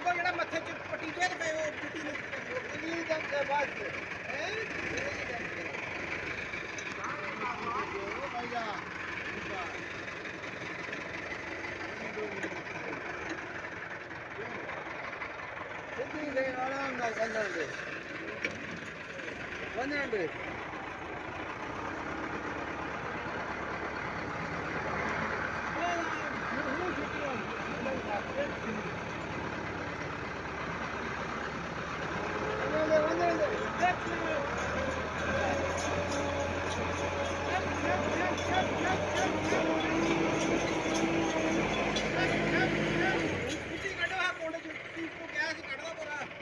ਅੱਗੋਂ ਜਿਹੜਾ ਮੱਥੇ 'ਚ ਪੱਟੀ ਦੇ ਪਏ ਉਹ ਚਿੱਟੀ ਨੂੰ ਕਿੰਨੀ ਦਮ ਦੇ ਬਸ ਹੈ ਭਈਆ ਸਿੱਧੀ ਦੇ ਆਰਾਮ ਨਾਲ ਚੱਲਣ ਦੇ ਵੰਨਣ ਦੇ ਉਹ ਛੁੱਟੀ